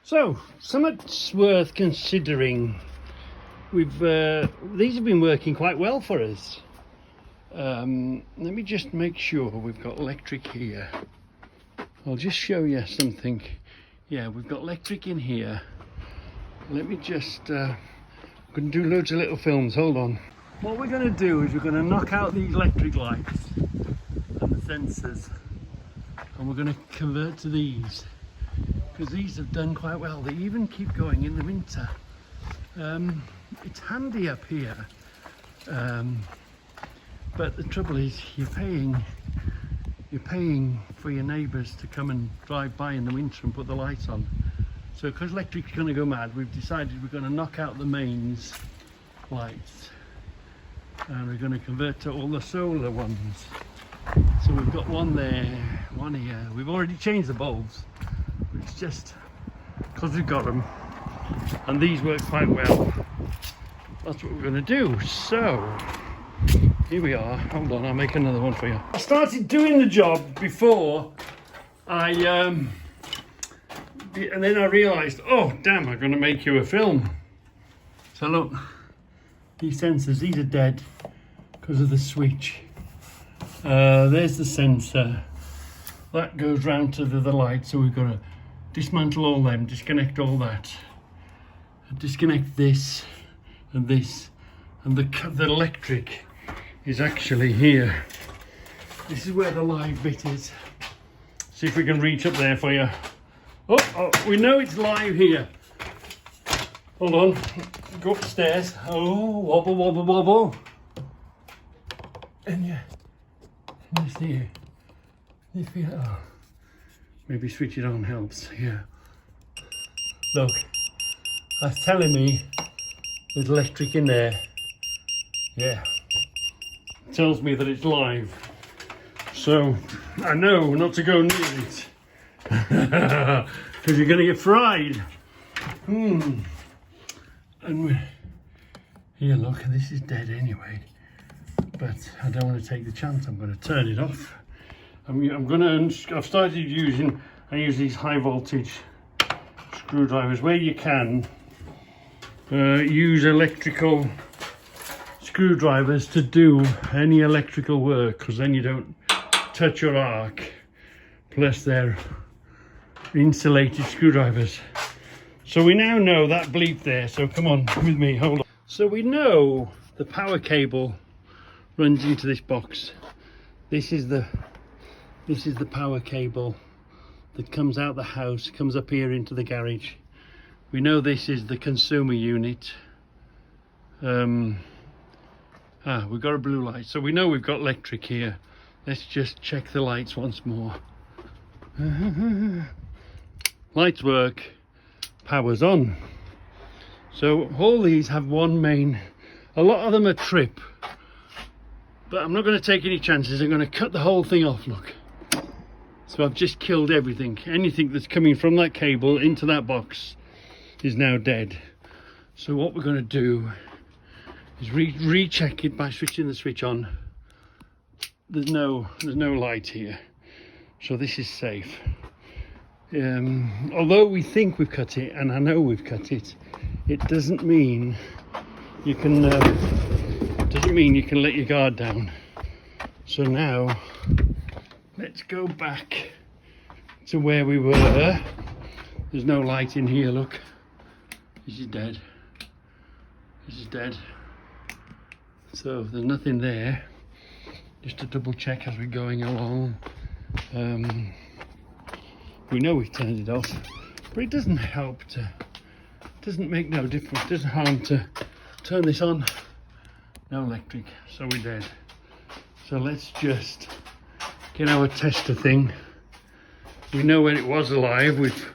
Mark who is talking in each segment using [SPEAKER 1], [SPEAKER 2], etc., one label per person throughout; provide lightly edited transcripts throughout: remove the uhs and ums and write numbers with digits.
[SPEAKER 1] So, something's worth considering. These have been working quite well for us. Let me just make sure we've got electric here. I'll just show you something. Yeah, we've got electric in here. Let me just, I'm going to do loads of little films, hold on. What we're going to do is we're going to knock out these electric lights and the sensors, and we're going to convert to these, because these have done quite well. They even keep going in the winter. It's handy up here, but the trouble is you're paying for your neighbours to come and drive by in the winter and put the lights on. So because electric's going to go mad, we've decided we're going to knock out the mains lights and we're going to convert to all the solar ones. So we've got one there, one here. We've already changed the bulbs, but it's just because we've got them, and these work quite well. That's what we're going to do. So here we are. Hold on, I'll make another one for you. I started doing the job before and then I realised, oh damn, I'm going to make you a film. So look, these sensors, these are dead because of the switch. There's the sensor. That goes round to the light, so we've got to dismantle all them, disconnect all that. Disconnect this and this, and the electric is actually here. This is where the live bit is. See if we can reach up there for you. Oh, we know it's live here. Hold on, go upstairs. Oh, wobble, wobble, wobble. And yeah, can you see it? You feel it? Oh, maybe switch it on helps. Yeah. Look, that's telling me there's electric in there. Yeah. It tells me that it's live. So I know not to go near it. Because you're going to get fried. And here, look, this is dead anyway. But I don't want to take the chance. I'm going to turn it off. I've started using, I use these high voltage screwdrivers where you can. Use electrical screwdrivers to do any electrical work, because then you don't touch your arc. Plus they're insulated screwdrivers. So we now know that bleep there, so come on with me, hold on. So we know the power cable runs into this box. This is the power cable that comes out the house, comes up here into the garage. We know this is the consumer unit. We've got a blue light, so we know we've got electric here. Let's just check the lights once more. Lights work, power's on. So all these have one main. A lot of them are trip, but I'm not going to take any chances. I'm going to cut the whole thing off, look. So I've just killed everything. Anything that's coming from that cable into that box is now dead. So what we're going to do is recheck it by switching the switch on. There's no light here, so this is safe. Although we think we've cut it, and I know we've cut it, it doesn't mean you can let your guard down. So now let's go back to where we were. There's no light in here, look. This is dead. This is dead. So there's nothing there. Just to double check as we're going along. We know we've turned it off, but it doesn't help to, doesn't make no difference, doesn't harm to turn this on. No electric, so we're dead. So let's just get our tester thing. We know when it was alive, we've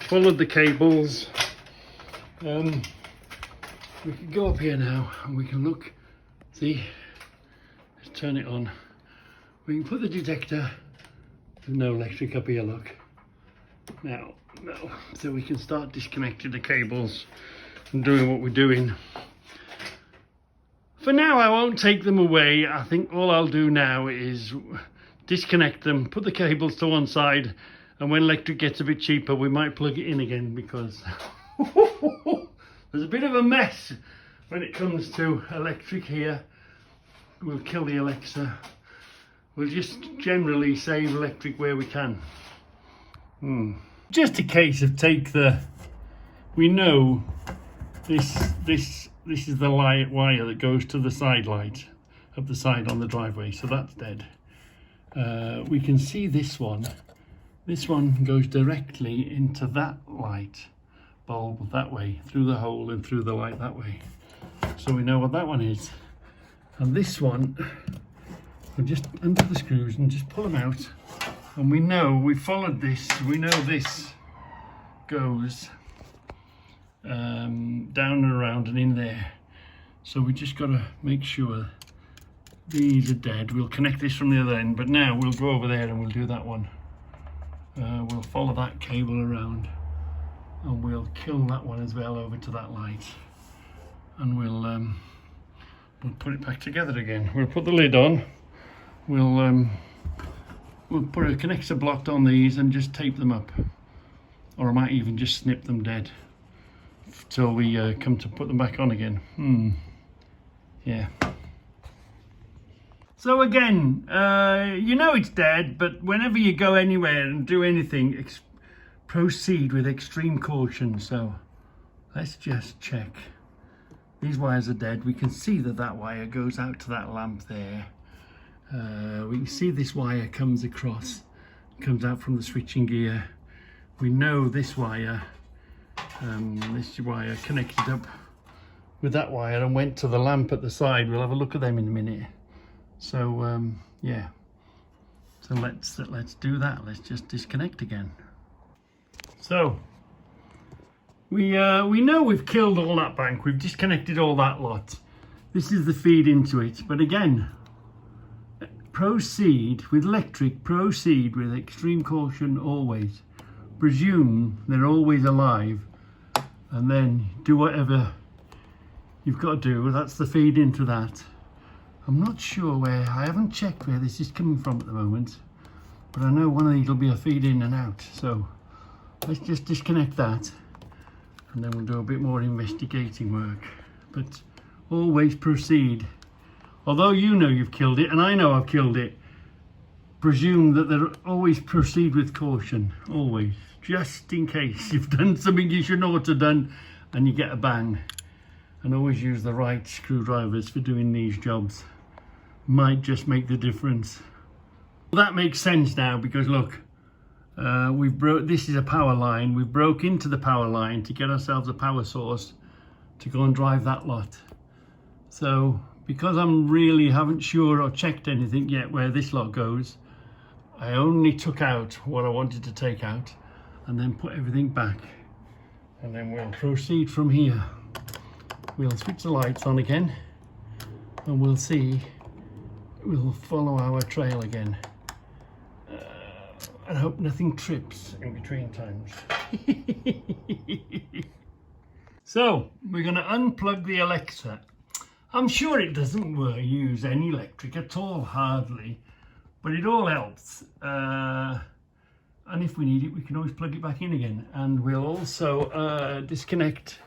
[SPEAKER 1] followed the cables. We can go up here now and we can look, see, let's turn it on. We can put the detector, there's no electric up here, look. Now, no, so we can start disconnecting the cables and doing what we're doing. For now, I won't take them away. I think all I'll do now is disconnect them, put the cables to one side, And when electric gets a bit cheaper, we might plug it in again, because there's a bit of a mess when it comes to electric here. We'll kill the Alexa. We'll just generally save electric where we can. Just a case of we know this is the light wire that goes to the side light of the side on the driveway, so that's dead. We can see this one. This one goes directly into that light bulb that way, through the hole and through the light that way. So we know what that one is. And this one, we'll just undo the screws and just pull them out. And we know, we followed this, we know this goes down and around and in there. So we just got to make sure these are dead. We'll connect this from the other end, but now we'll go over there and we'll do that one. We'll follow that cable around and we'll kill that one as well over to that light. And we'll put it back together again. We'll put the lid on. We'll put a connector block on these and just tape them up. Or I might even just snip them dead till we come to put them back on again. Yeah. So again, you know it's dead, but whenever you go anywhere and do anything, proceed with extreme caution. So let's just check. These wires are dead. We can see that that wire goes out to that lamp there. We can see this wire comes across, comes out from the switching gear. We know this wire connected up with that wire and went to the lamp at the side. We'll have a look at them in a minute. So yeah, so let's do that. Let's just disconnect again. So we know we've killed all that bank. We've disconnected all that lot. This is the feed into it. But again, proceed with electric. Proceed with extreme caution always. Presume they're always alive, and then do whatever you've got to do. That's the feed into that. I'm not sure where, I haven't checked where this is coming from at the moment, but I know one of these will be a feed in and out. So let's just disconnect that and then we'll do a bit more investigating work. But always proceed. Although you know you've killed it and I know I've killed it, presume that they'll always proceed with caution, always, just in case you've done something you should not have done and you get a bang. And always use the right screwdrivers for doing these jobs. Might just make the difference. Well, that makes sense now, because look, this is a power line. We've broke into the power line to get ourselves a power source to go and drive that lot. So because I'm really haven't sure or checked anything yet where this lot goes, I only took out what I wanted to take out and then put everything back, and then we'll proceed from here. We'll switch the lights on again and we'll see, we'll follow our trail again and hope nothing trips in between times. So we're going to unplug the Alexa. I'm sure it doesn't use any electric at all, hardly, but it all helps. And if we need it, we can always plug it back in again. And we'll also disconnect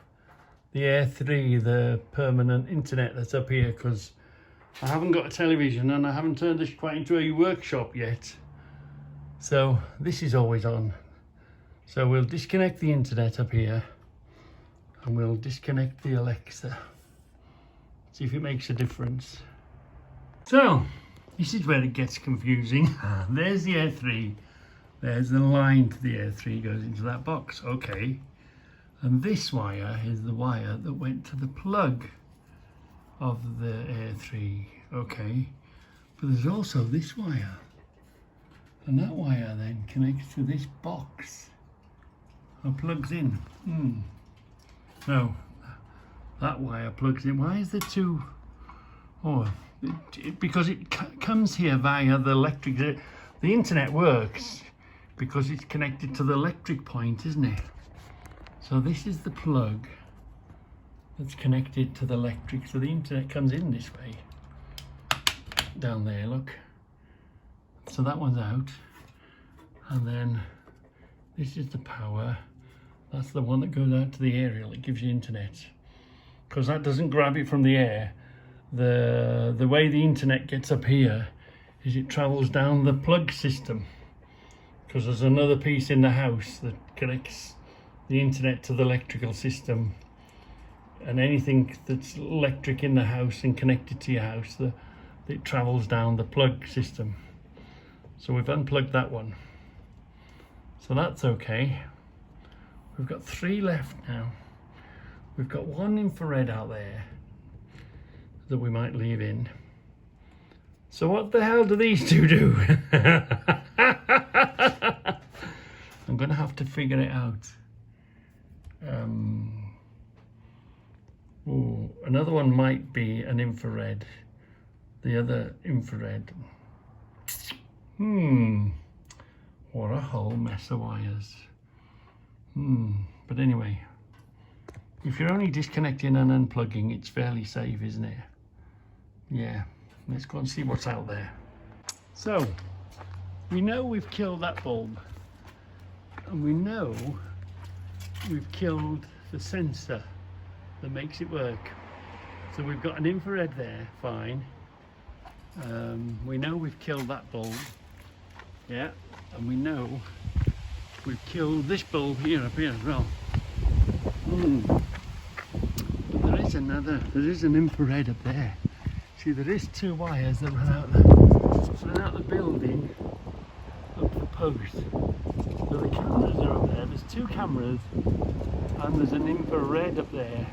[SPEAKER 1] the Air 3, the permanent internet that's up here, because I haven't got a television and I haven't turned this quite into a workshop yet. So this is always on. So we'll disconnect the internet up here and we'll disconnect the Alexa. See if it makes a difference. So this is where it gets confusing. There's the Air 3. There's the line to the Air 3 goes into that box. Okay. And this wire is the wire that went to the plug of the Air 3. Okay. But there's also this wire. And that wire then connects to this box. Or plugs in. So that wire plugs in. Why is there two? Oh, because it comes here via the electric. The internet works because it's connected to the electric point, isn't it? So this is the plug that's connected to the electric. So the internet comes in this way. Down there, look. So that one's out. And then This is the power. That's the one that goes out to the aerial. It gives you internet. Because that doesn't grab it from the air. The way the internet gets up here is it travels down the plug system. Because there's another piece in the house that connects the internet to the electrical system. And anything that's electric in the house and connected to your house, it travels down the plug system. So we've unplugged that one. So that's okay. We've got 3 left now. We've got 1 infrared out there that we might leave in. So what the hell do these 2 do? I'm gonna have to figure it out. Another one might be an infrared. The other infrared. What a whole mess of wires. But anyway, if you're only disconnecting and unplugging, it's fairly safe, isn't it? Yeah, let's go and see what's out there. So, we know we've killed that bulb. And we know we've killed the sensor that makes it work. So we've got an infrared there, fine. We know we've killed that bulb. Yeah, and we know we've killed this bulb here up here as well. But there is an infrared up there. See, there is 2 wires that run out the building up the post. So the cameras are up there. There's 2 cameras and there's an infrared up there.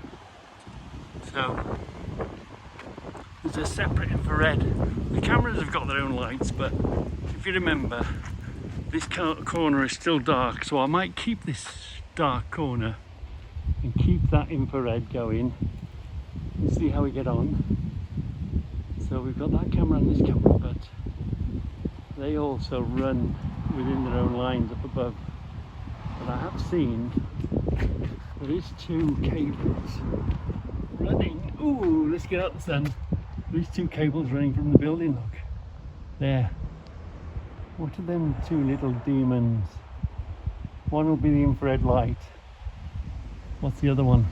[SPEAKER 1] So there's a separate infrared. The cameras have got their own lights, but if you remember, this corner is still dark, so I might keep this dark corner and keep that infrared going and see how we get on. So we've got that camera and this camera, but they also run within their own lines up above. But I have seen there is 2 cables running. Ooh, let's get out the sun. There's 2 cables running from the building, look. There. What are them 2 little demons? One will be the infrared light. What's the other one?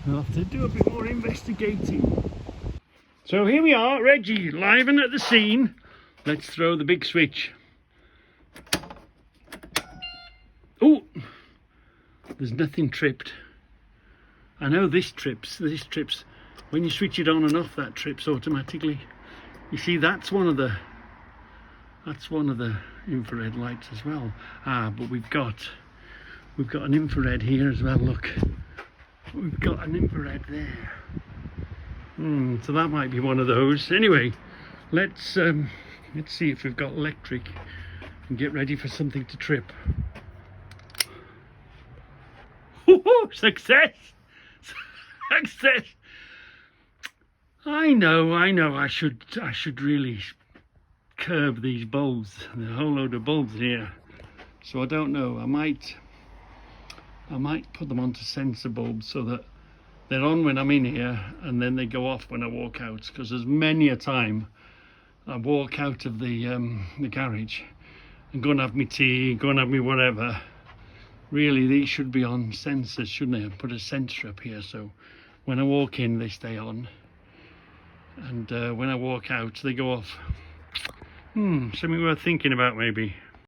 [SPEAKER 1] We'll have to do a bit more investigating. So here we are, Reggie, live and at the scene. Let's throw the big switch. Oh, there's nothing tripped. I know this trips. When you switch it on and off, that trips automatically. You see, that's one of the infrared lights as well. But we've got an infrared here as well. Look, we've got an infrared there. So that might be one of those. Anyway, let's see if we've got electric and get ready for something to trip. Success! Success! I know. I should really curb these bulbs. There's a whole load of bulbs here. So I don't know. I might put them onto sensor bulbs so that they're on when I'm in here and then they go off when I walk out. Because there's many a time I walk out of the garage and go and have my tea, go and have me whatever. Really, these should be on sensors, shouldn't they? I put a sensor up here so when I walk in they stay on, and when I walk out they go off. Something worth thinking about maybe.